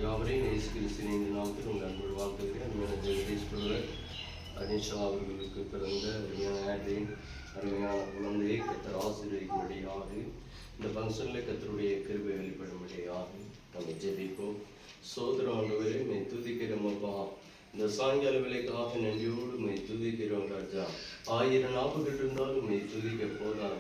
யாவரையும் இயேசு கிறிஸ்துவின் நாமத்தில் உங்கள் அன்போடு வாழ்த்துகிறேன். அருமையான ஜெகதீஷ் பிரதர் அனிஷா அவர்களுக்கு பிறந்த அருமையான ஆட்ரின் அருமையான குழந்தையை கத்தர் ஆசீர்வதிக்கும்படியாக இந்த ஃபங்க்ஷனில் கத்தருடைய கிருபை வெளிப்படும்படியாக நம்ம ஜெபிப்போம். சோதரம் ஆண்டவரே மை துதிக்கிறோமப்பா. இந்த சாயங்கால வேலைக்காக நன்றியோடு மை துதிக்கிறோம் ராஜா. 1000 நாவுகள் இருந்தாலும் மை துதிக்க போதாது.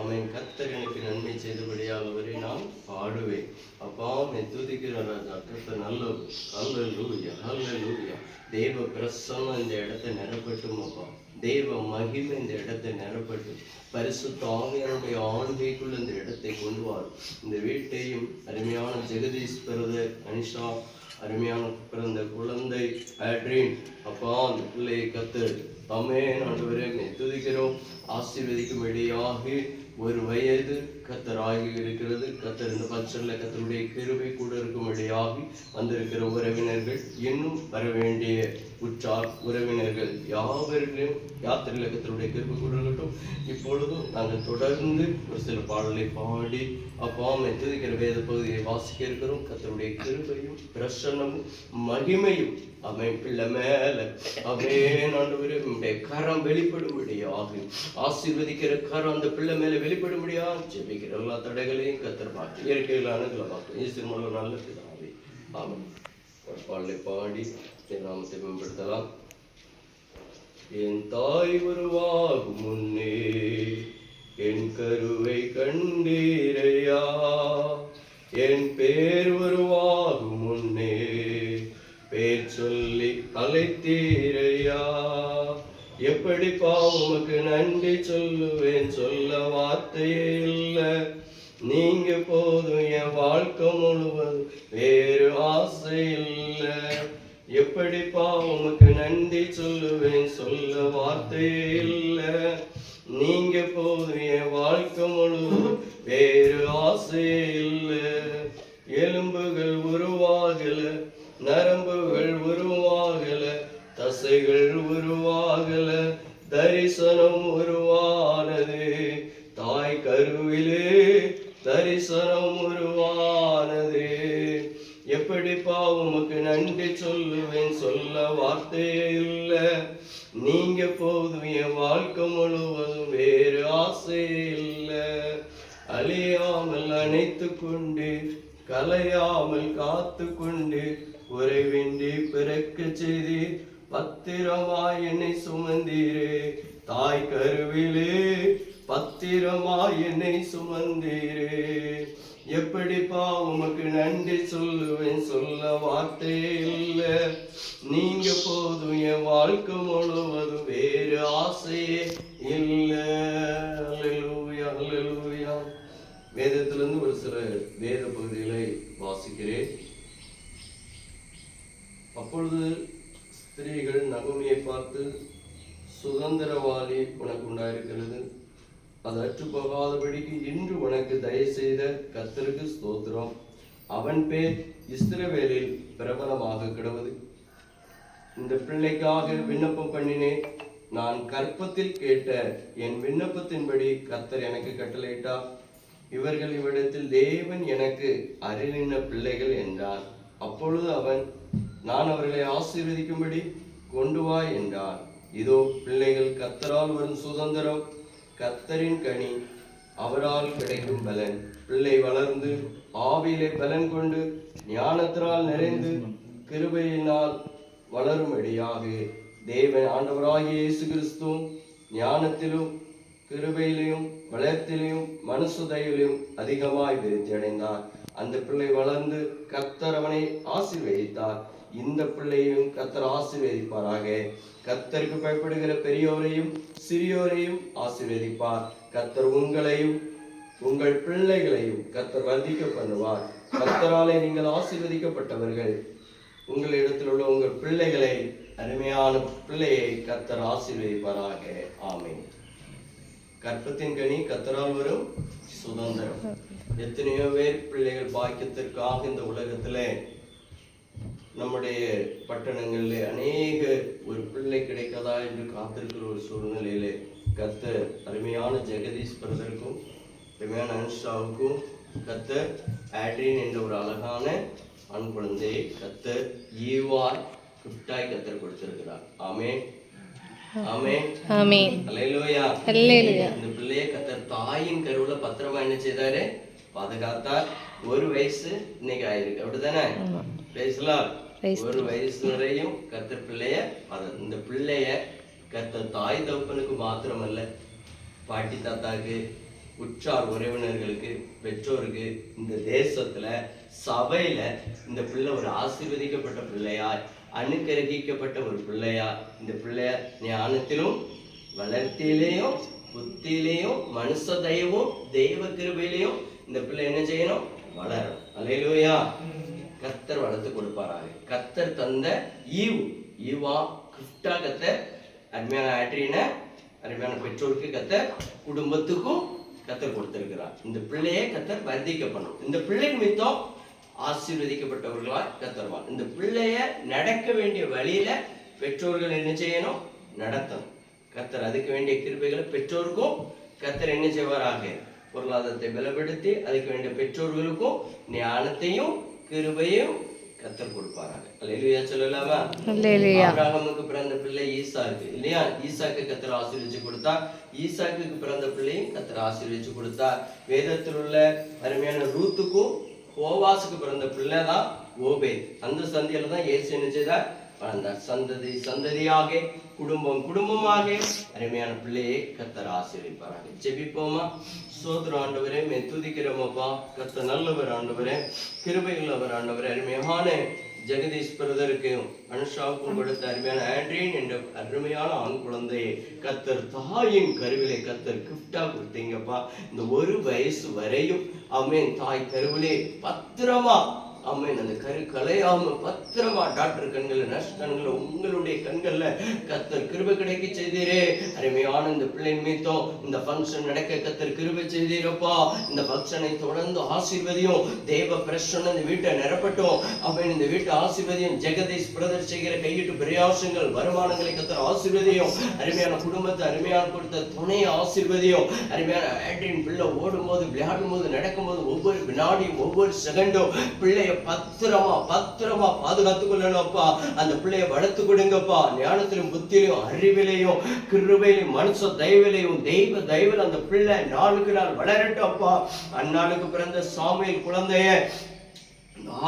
அவன் கர்த்தர் எனக்கு நன்மை செய்தபடியாகவரை நான் பாடுவேன். அப்பா மை துதிக்கிறோம் ராஜா. கர்த்தர் நல்லவர். ஹல்லேலூயா ஹல்லேலூயா. தேவ பிரசன்னம் இந்த இடத்தை நிரப்பட்டும் அப்பா. தேவ மகிமை இந்த இடத்தை நிரப்பட்டும். பரிசுத்த ஆவியானுடைய ஆளுகைக்குள்ள இந்த இடத்தை கொண்டு வா. இந்த வீட்டையும் அருமையான ஜெகதீஷ் பிரதர் அனிஷா அருமையான பிறந்த குழந்தை ஆட்ரின் அப்பா அந்த பிள்ளையை கத்து ஆமென் ஆண்டவரே துதிக்கிறோம். ஆசீர்வதிக்கும்படியாக 1 வயது கத்தராகி இருக்கிறது. கத்தர் இந்த பட்சத்தில் கத்தருடைய கிருபை கூட இருக்கும்படியாக வந்திருக்கிற உறவினர்கள் இன்னும் வர வேண்டிய உற்றார் உறவினர்கள் யாவர்களும் யாத்திரையில் கத்தருடைய கிருபை கூட இருக்கட்டும். இப்பொழுதும் நாங்கள் தொடர்ந்து ஒரு சில பாடலை பாடி அப்பா துதிக்கிற வேத பகுதியை வாசிக்க இருக்கிறோம். கத்தருடைய கிருபையும் பிரசன்னமும் மகிமையும் பிள்ளை மேல கரம் வெளிப்படும்படியாக ஆசீர்வதிக்கிற கரம் அந்த பிள்ளை மேல வெளிப்படும்படியாக ஜெபிக்கிற எல்லா தடைகளையும் கத்தர் மாற்றி இயற்கையில் அணுகலமாக்கும். இயேசு மூலம் நல்ல பிதாவே ஆமென். பாடலை பாடி நாமத்தை மேம்படுத்தலாம். என் தாய் உருவாகும் முன்னே என் கருவை கண்டீரையா, என் பேர் உருவாகும் முன்னே பேர் சொல்லி அழைத்தீரையா. எப்படி உமக்கு நன்றி சொல்லுவேன், சொல்ல வார்த்தையே இல்லை. நீங்க போதும் என் வாழ்க்கை முழுவதும் வேறு ஆசை இல்லை. எப்படி உமக்கு நன்றி சொல்லுவேன், சொல்ல வார்த்தையே இல்லை. நீங்க போதும் என் வாழ்க்கை முழுவதும் வேறு ஆசையே இல்லை. எலும்புகள் உருவாகல, நரம்புகள் உருவாகல, தசைகள் உருவாகல, தரிசனம் உருவானது. தாய் கருவிலே தரிசனம் உருவானது. எப்படி உமக்கு நன்றி சொல்லுவேன், சொல்ல வார்த்தையே இல்லை. நீங்க போதும் என் வாழ்க்கை முழுவதும் வேறு ஆசையே இல்லை. அழியாமல் அணைத்து கொண்டு கலையாமல் காத்து கொண்டு குறைவின்றி பிறக்க செய்து பத்திரமாய் என்னை சுமந்தீரே. தாய் கருவிலே பத்திரமாய் என்னை சுமந்தீரே. எப்படி உமக்கு நன்றி சொல்லுவேன், சொல்ல வார்த்தையே இல்லை. நீங்க போதும் என் வாழ்க்கை முழுவதும் வேறு ஆசையே இல்லை. அல்லேலூயா அல்லேலூயா. வேதத்திலிருந்து ஒரு சில வேத பகுதிகளை வாசிக்கிறேன். அப்பொழுது ஸ்திரீகள் நகோமியை பார்த்து, சுதந்திரவாளி உனக்கு உண்டாயிருக்கிறது, அது அற்று போகாதபடிக்கு இன்று உனக்கு தயவு செய்த கர்த்தருக்கு ஸ்தோத்திரம். அவன் பேர் இஸ்ரவேலில் பிரபலமாக கிடவது. இந்த பிள்ளைக்காக விண்ணப்பம் பண்ணினேன். நான் கற்பத்தில் கேட்ட என் விண்ணப்பத்தின்படி கர்த்தர் எனக்கு கட்டளையிட்டார். இவர்கள் இவ்விடத்தில் தேவன் எனக்கு அருளின பிள்ளைகள் என்றார். அப்பொழுது அவன், நான் அவர்களை ஆசீர்வதிக்கும்படி கொண்டு வா என்றார். இதோ பிள்ளைகள் கர்த்தரால் வரும் சுதந்திரம், கர்த்தரின் கனி, அவரால் கிடைக்கும் பலன். பிள்ளை வளர்ந்து ஆவியிலே பலன் கொண்டு ஞானத்தினால் நிறைந்து கிருபையினால் வளரும்படியாக தேவன் ஆண்டவராகிய இயேசு கிறிஸ்துவும் ஞானத்திலும் கிருபையிலும் வளர்த்திலும் மனுசுதையிலும் அதிகமாய் விருத்தி அடைந்தார். அந்த பிள்ளை வளர்ந்து கர்த்தர் அவனை ஆசீர்வதித்தார். இந்த பிள்ளையும் கர்த்தர் ஆசீர்வதிப்பாராக. கர்த்தருக்கு பயப்படுகிற பெரியோரையும் சிறியோரையும் ஆசீர்வதிப்பார். கர்த்தர் உங்களையும் உங்கள் பிள்ளைகளையும் கர்த்தர் வர்த்திக்க பண்ணுவார். கர்த்தராலே நீங்கள் ஆசீர்வதிக்கப்பட்டவர்கள். உங்களிடத்தில் உள்ள உங்கள் பிள்ளைகளை, அருமையான பிள்ளையை கர்த்தர் ஆசீர்வதிப்பாராக. ஆமென். கற்பத்தின் கனி, கர்த்தரால் வரும் சுதந்திரம். எத்தனையோ பேர் பிள்ளைகள் பாக்கியத்திற்காக இந்த உலகத்திலே நம்முடைய பட்டணங்களிலே அநேக ஒரு பிள்ளை கிடைக்கதா என்று காத்திருக்கிற ஒரு சூழ்நிலையிலே கர்த்தர் அருமையான ஜெகதீஷ் பிரதருக்கும் அருமையான அனுஷாவுக்கும் கர்த்தர் ஆட்ரின் என்ற ஒரு அழகான ஆண் குழந்தையை கர்த்தர் ஈவாய் கிஃப்டாய் கர்த்தர் கொடுத்திருக்கிறார். ஆமென் ஆமென் ஆமென். அல்லேலூயா அல்லேலூயா. இந்த பிள்ளையை கர்த்தர் தாயின் கருவுல பத்திரமா என்ன செய்தாரு? பாதுகாத்தார். 1 வயசு இன்னைக்கு ஆயிருக்கு, அப்படிதானே? ஒரு வயசு வரையும் கர்த்தர் பிள்ளைய இந்த பிள்ளைய கர்த்தர் தாய் தகப்பனுக்கு மாத்திரமல்ல, பாட்டி தாத்தாக்கு, உற்றார் உறவினர்களுக்கு, பெற்றோருக்கு, இந்த தேசத்துல சபையில இந்த பிள்ளை ஒரு ஆசீர்வதிக்கப்பட்ட பிள்ளையா, அனுக்கிரகிக்கப்பட்ட ஒரு பிள்ளையா, இந்த பிள்ளைய ஞானத்திலும் வளர்த்தியிலையும் புத்தியிலையும் மனுஷ தயவும் தெய்வ கிருபையிலையும் இந்த பிள்ளை என்ன செய்யணும்? வளரும். அல்லேலூயா. கர்த்தர் வளர்த்து கொடுப்பாராக. கர்த்தர் தந்த ஈவா கிஃப்டா கர்த்தர் அருமையான ஆட்ரின அருமையான பெற்றோருக்கு கர்த்தர் குடும்பத்துக்கும் கர்த்தர் கொடுத்திருக்கிறார். இந்த பிள்ளையை கர்த்தர் வர்த்திக்கப்படும். இந்த பிள்ளை நிமித்தம் ஆசீர்வதிக்கப்பட்டவர்களா கர்த்தர்வான். இந்த பிள்ளைய நடக்க வேண்டிய வழியில பெற்றோர்கள் என்ன செய்யணும்? நடத்தணும். கர்த்தர் அதுக்கு வேண்டிய கிருபைகளை பெற்றோருக்கும் கர்த்தர் என்ன செய்வாராக? பொருளாதாரத்தை பலப்படுத்தி அதுக்கு வேண்டிய பெற்றோர்களுக்கும் ஞானத்தையும் கிருபையும் கர்த்தர் கொடுப்பாராங்க. அல்லேலூயா சொல்லலாமா? அல்லேலூயா. ஆபிரகாமுக்கு பிறந்த பிள்ளை ஈசாக்கு இல்லையா? ஈசாக்கு கர்த்தர் ஆசீர்வதிச்சு கொடுத்தார். ஈசாக்கு பிறந்த பிள்ளையும் கர்த்தர் ஆசீர்வதிச்சு கொடுத்தார். வேதத்தில் உள்ள அருமையான ரூத்துக்கும் போவாசுக்கு பிறந்த பிள்ளை தான் ஓபேத். அந்த சந்தியில தான் இயேசு என்ன செய்தார்? வளர்ந்தார். சந்ததி சந்ததியாக, குடும்பம் குடும்பமாக அருமையான பிள்ளையை கர்த்தர் ஆசீர்வதிப்பாராங்க. ஜெபிப்போமா? சோதர ஆண்டவரே, மே துதிக்கிறோமப்பா. கர்த்தர் நல்லவர் ஆண்டவரே, கிருபை உள்ளவர் ஆண்டவரே. அருமையான ஜெகதீஷ் பிரதருக்கும் அனுஷாவுக்கும் கொடுத்த அருமையான ஆண்ட்ரியன் என்ற அருமையான ஆண் குழந்தையை கர்த்தர் தாயின் கருவிலை கர்த்தர் கிஃப்டா கொடுத்தீங்கப்பா. இந்த 1 வயசு வரையும் ஆமென் தாய் கருவிலே பத்திரமா ஆமென் அந்த கரு கலையாம பத்திரமா டாக்டர் கண்கள், நர்ஸ் கண்கள், உங்களுடைய கண்கள்ல கர்த்தர் கிருபை கிடைக்க செய்தீரே. அருமையான இந்த பிள்ளை நிமித்தம் இந்த ஃபங்க்ஷன் நடக்க கர்த்தர் கிருபை செய்தீரப்பா. இந்த ஃபங்க்ஷனை தொடர்ந்து ஆசீர்வதியும். தேவ பிரசன்னம் இந்த வீட்டை நிரப்பட்டும். ஆமென். இந்த வீட்டை ஆசீர்வதியும். ஜெகதீஷ் பிரதர் செய்கிற கையிட்டு பிரயாசங்கள், வருமானங்களை கர்த்தர் ஆசீர்வதியும். அருமையான குடும்பத்தை அருமையான கொடுத்த துணையை ஆசீர்வதியும். அருமையான ஆண்ட்ரின் பிள்ளை ஓடும் போது, விளையாடும் போது, நடக்கும் போது ஒவ்வொரு வினாடியும் ஒவ்வொரு செகண்டும் பிள்ளைய பத்திரமா பாதுகாத்துக் கொள்ளணும்ப்பா. அந்த பிள்ளைய வளர்த்து கொடுங்கப்பா. ஞானத்திலும் புத்தியிலும் அறிவிலையும் கிருபையிலும் மனுஷ தயவிலையும் தெய்வ தயவில் அந்த பிள்ளை நாளுக்கு நாள் வளரட்டும் அப்பா. அந்நாளுக்கு பிறந்த சாமுவேல் குழந்தைய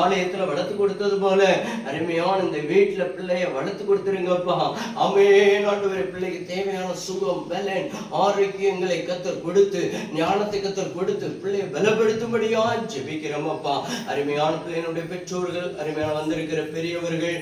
ஆலயத்துல வளர்த்து கொடுத்தது போல அருமையான இந்த வீட்டுல பிள்ளைய வளர்த்து கொடுத்துருங்கப்பா. ஆமென் ஆண்டவரே. பிள்ளைக்கு தேவையான சுகம், பலன், ஆரோக்கியங்களை கர்த்தர் கொடுத்து, ஞானத்தை கர்த்தர் கொடுத்து பிள்ளையை பலப்படுத்தும்படியா ஜெபிக்கிறோமப்பா. அருமையான பிள்ளையினுடைய பெற்றோர்கள், அருமையான வந்திருக்கிற பெரியவர்கள்,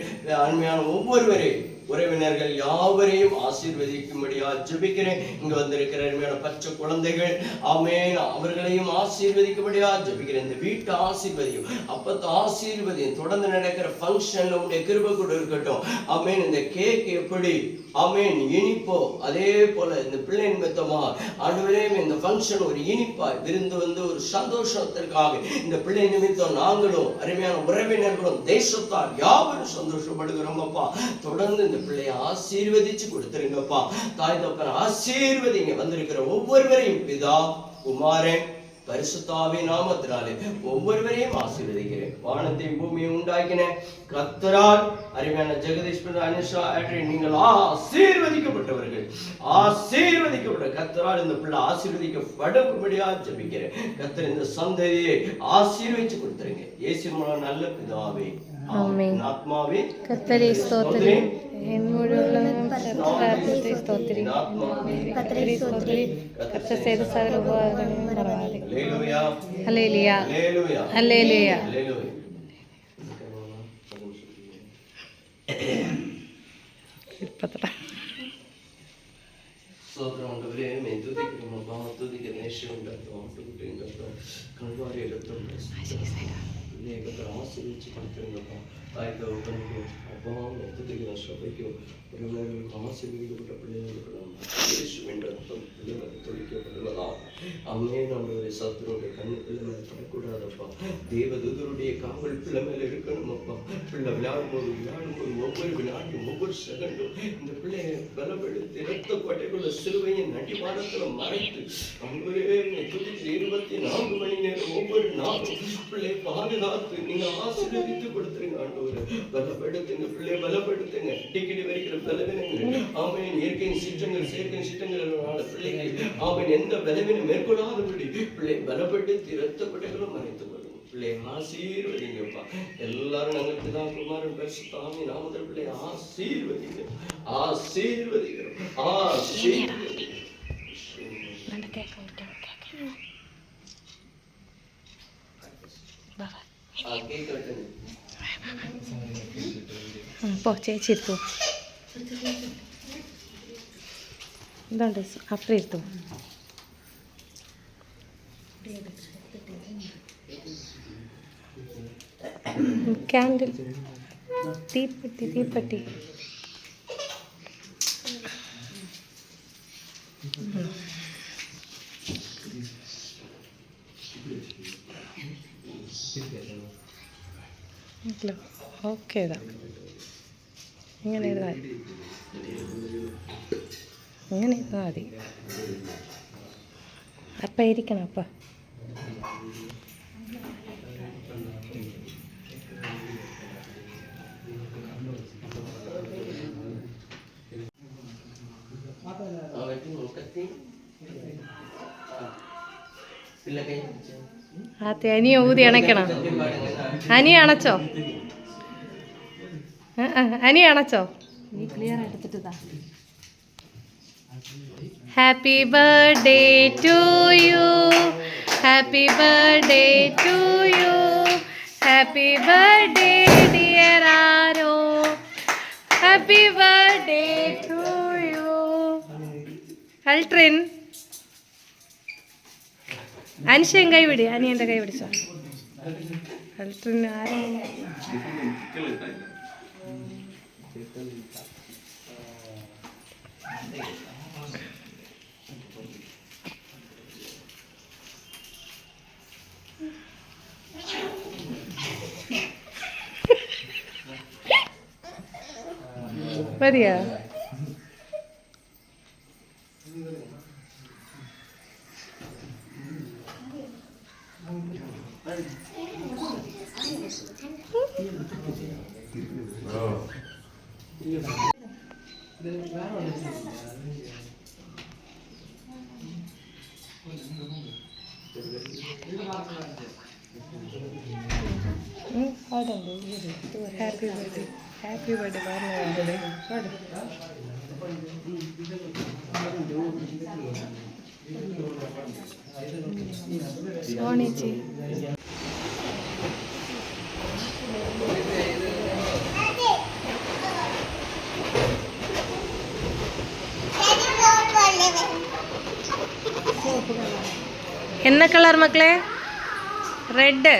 அருமையான ஒவ்வொருவரையும் உறவினர்கள் யாவரையும் ஆசீர்வதிக்கும்படியா ஜெபிக்கிறேன். இங்க வந்திருக்கிற அருமையான பச்சை குழந்தைகள் ஆமென் அவர்களையும் ஆசீர்வதிக்கும்படியா ஜெபிக்கிறேன். இந்த வீட்டை ஆசீர்வதியும், அப்பத்த ஆசீர்வதியும். தொடர்ந்து நடக்கிற ஃபங்க்ஷன்ல உடைய கிருபை கூட இருக்கட்டும். ஆமென். இந்த கேக் எப்படி ஆமென் இனிப்போ அதே போல இந்த பிள்ளை நிமித்தமா ஆண்டவரே இந்த ஃபங்க்ஷன் ஒரு இனிப்பா விருந்து வந்து ஒரு சந்தோஷத்திற்காக இந்த பிள்ளை நிமித்தம் நாங்களும் அருமையான உறவினர்களும் தேசத்தார் யாவரும் சந்தோஷப்படுகிறோம் அப்பா. தொடர்ந்து இந்த பிள்ளையை ஆசீர்வதிச்சு கொடுத்துருங்கப்பா. தாய் தகப்பன் ஆசீர்வதிங்க. வந்திருக்கிற ஒவ்வொருவரையும் பிதா குமாரன் பரிசுத்தாவின் நாமத்தினாலே ஒவ்வொருவரையும் ஆசீர்வதிக்கிறேன். வானத்தையும் பூமியை உண்டாக்கின கர்த்தரால் அருமையான ஜெகதீஷ் அனுஷா நீங்கள் ஆசீர்வதிக்கப்பட்டவர்கள். ஆசீர்வதிக்கப்பட்ட கர்த்தரால் இந்த பிள்ளை ஆசீர்வதிக்கப்படும்படியா ஜெபிக்கிறேன். கர்த்தர் இந்த சந்ததியை ஆசீர்வதிச்சு கொடுத்துருங்க. இயேசு மூலம் நல்ல பிதாவே ஆமென். ஆத்மாவே கர்த்தரை ஸ்தோத்திரம். என் முழு உள்ளமும் கர்த்தரை ஸ்தோத்திரம். கர்த்தரை ஸ்தோத்திரம். கர்த்தர் செய்த சகல உபகாரங்களையும் மறவாதே. அல்லேலூயா அல்லேலூயா அல்லேலூயா அல்லேலூயா அல்லேலூயா. சோதரம் ஆண்டவரே, மே துதிக்கிறோம் அப்பா. துதிக்கிற நேஷம் உண்டாக்கும் ஆட்டுக்குட்டிங்க கல்வாரி ரத்தம் ஆசீர்வதிச்சு கொடுத்துருங்கப்பா. தாய் தகப்பனுக்கும் அப்பா துதிக்கிற சபைக்கும் உறவினர்களுக்கு ஆசீர்வதிக்கப்பட்ட பிள்ளைகளுக்கு இயேசுவின் ரத்தம் பிள்ளைகளுக்கு தொழிக்கப்படுவதா. அம்மேன் ஆண்டவரே. சத்துருடைய கண்ணு பிள்ளை மேல படக்கூடாதப்பா. தேவதூதருடைய காவல் பிள்ளை மேல இருக்கணும் அப்பா. பிள்ளை விளையாடும் போது ஒவ்வொரு வினாடியும் ஒவ்வொரு செகண்டும் இந்த பிள்ளையை பலப்படுத்தி இரத்த கொட்டைக்குள்ள சிலுவையின் அடிவாரத்துல மறைத்து ஆண்டவரே 24 மணி நேரம் ஒவ்வொரு நாளும் பிள்ளை பாதுகாத்து காத்து நீங்க ஆசீர்வதித்து கொடுத்துருங்க ஆண்டவரே. பலப்படுத்துங்க பிள்ளை, பலப்படுத்துங்க. அடிக்கடி வருகிற பலவீனங்கள் ஆமென், இயற்கையின் சீற்றங்கள் செயற்கையின் சீற்றங்களால பிள்ளைகள் ஆமென் எந்த பலவீனம் மேற்கொள்ளாதபடி பிள்ளை பலப்படுத்தி இரத்த கொடைகளும் மறைத்து கொள்ளுங்க. பிள்ளை ஆசீர்வதிங்கப்பா. எல்லாரும் நாங்கள் பிதா குமாரன் பரிசுத்த ஆவியின் நாமத்தில் பிள்ளை ஆசீர்வதிங்க, ஆசீர்வதிக்கிறோம், ஆசீர்வதிக்கிறோம். പോ ചേച്ചി ഇരുത്തു എന്തുണ്ട് അപ്പുറം ഇരുത്തു ക്യാൻഡിൽ തീപ്പെട്ടി തീപ്പെട്ടി ഓക്കെ ഇങ്ങനെ ഇരുന്നാൽ ഇങ്ങനെ ഇരുന്നാൽ മതി. അപ്പം ഇരിക്കണം. അപ്പം അതെ അനിയ ഊതി അണയ്ക്കണം. അനിയ അണച്ചോ, അനിയ അണച്ചോ. നീ ക്ലിയർ എടുത്തിട്ടാ. Happy birthday to you, happy birthday to you, happy birthday dear ആരോ, ഹാപ്പി ബർത്ത്ഡേ ടു യു. അൾട്രിൻ അനുഷയും കൈ പിടി, അനിയൻ്റെ കൈ പിടിച്ചോ. അൾട്രിൻ ആരോ മതിയാ. ഹാപ്പി ബർത്ത്ഡേ, ഹാപ്പി ബർത്ത്ഡേ പറഞ്ഞേ. സോണിച്ചി என்ன கலர் மக்களே? ரெட்டு.